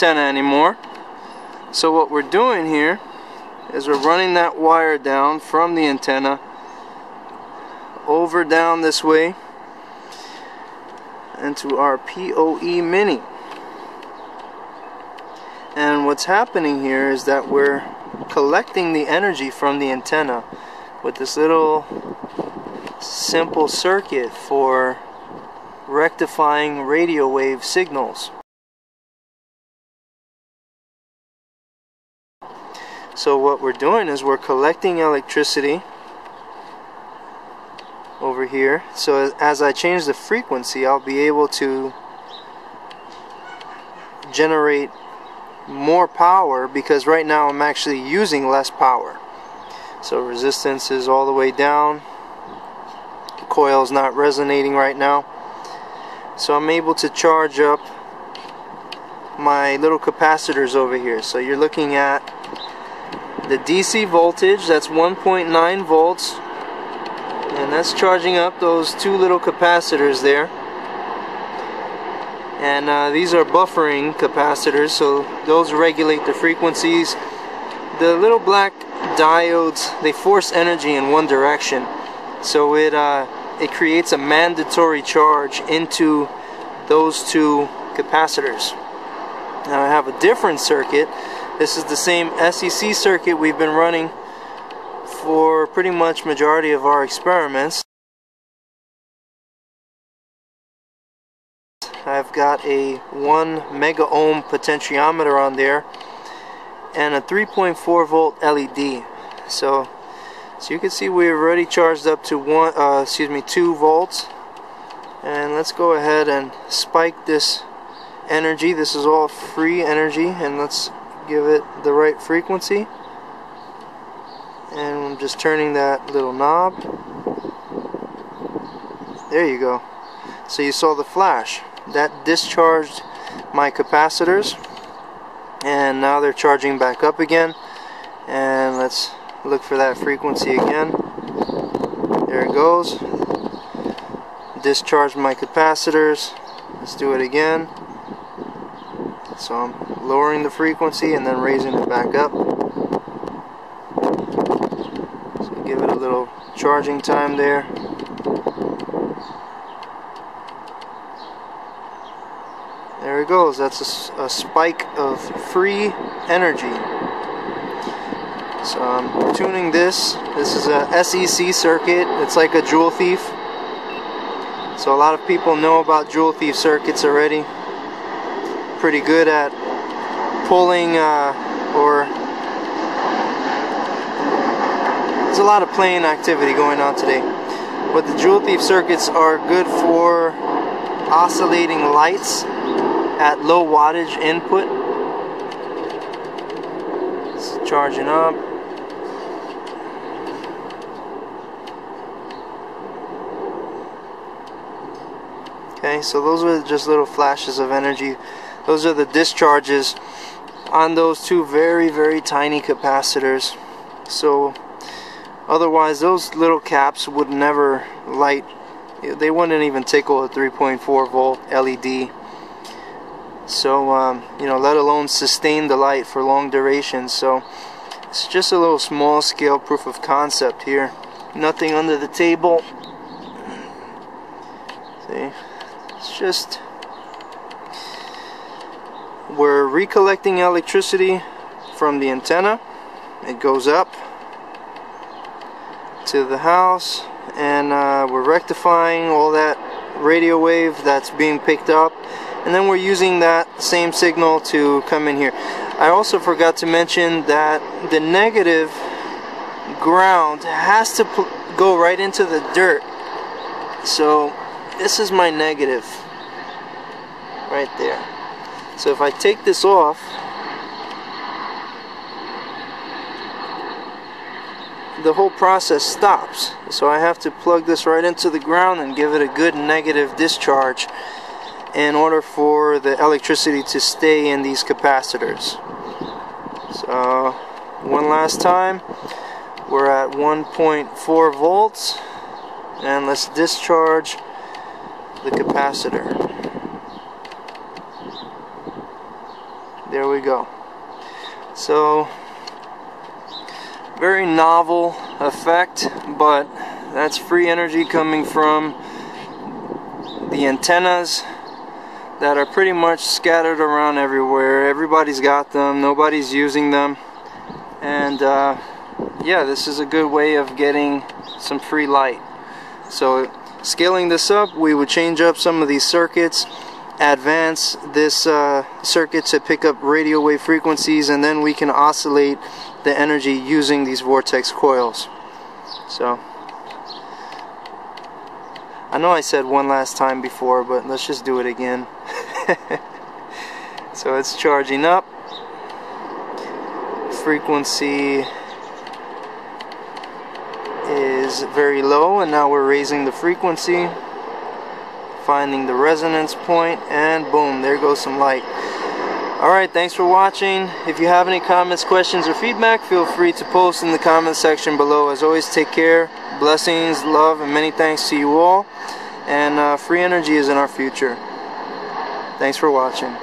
antenna anymore. So what we're doing here is we're running that wire down from the antenna over down this way into our PoE Mini. And what's happening here is that we're collecting the energy from the antenna with this little simple circuit for rectifying radio wave signals. So what we're doing is we're collecting electricity over here. So as I change the frequency, I'll be able to generate more power, because right now I'm actually using less power. So resistance is all the way down. The coil is not resonating right now. So I'm able to charge up my little capacitors over here. So you're looking at the DC voltage, that's 1.9 volts, and that's charging up those two little capacitors there. And these are buffering capacitors, so those regulate the frequencies. The little black diodes, they force energy in one direction, so it creates a mandatory charge into those two capacitors. Now I have a different circuit. This is the same SEC circuit we've been running for pretty much majority of our experiments. I've got a 1 mega ohm potentiometer on there and a 3.4 volt LED. So you can see we've already charged up to 2 volts. And let's go ahead and spike this energy. This is all free energy, and let's give it the right frequency. And I'm just turning that little knob. There you go. So you saw the flash. That discharged my capacitors, and now they're charging back up again. And let's look for that frequency again. There it goes. Discharged my capacitors. Let's do it again. So I'm lowering the frequency and then raising it back up. So give it a little charging time there. There it goes. That's a spike of free energy. So I'm tuning this. This is a SEC circuit. It's like a Joule thief. So a lot of people know about Joule thief circuits already. Pretty good at pulling or there's a lot of playing activity going on today. But the Joule thief circuits are good for oscillating lights at low wattage input. It's charging up. Okay, so those are just little flashes of energy. Those are the discharges on those two very, very tiny capacitors. So otherwise those little caps would never light. They wouldn't even tickle a 3.4 volt LED. So you know, let alone sustain the light for long durations. So it's just a little small scale proof of concept here. Nothing under the table. See, it's just, we're recollecting electricity from the antenna. It goes up to the house, and we're rectifying all that radio wave that's being picked up, and then we're using that same signal to come in here. I also forgot to mention that the negative ground has to go right into the dirt. So this is my negative right there. So if I take this off, the whole process stops. So I have to plug this right into the ground and give it a good negative discharge in order for the electricity to stay in these capacitors. So one last time, we're at 1.4 volts, and let's discharge the capacitor. There we go. So very novel effect, but that's free energy coming from the antennas that are pretty much scattered around everywhere. Everybody's got them, nobody's using them, and yeah, this is a good way of getting some free light. So scaling this up, we would change up some of these circuits, advance this circuit to pick up radio wave frequencies, and then we can oscillate the energy using these vortex coils. So I know I said one last time before, but let's just do it again. So it's charging up. Frequency is very low, and now we're raising the frequency, finding the resonance point, and boom, there goes some light. Alright, thanks for watching. If you have any comments, questions, or feedback, feel free to post in the comment section below. As always, take care, blessings, love, and many thanks to you all. And free energy is in our future. Thanks for watching.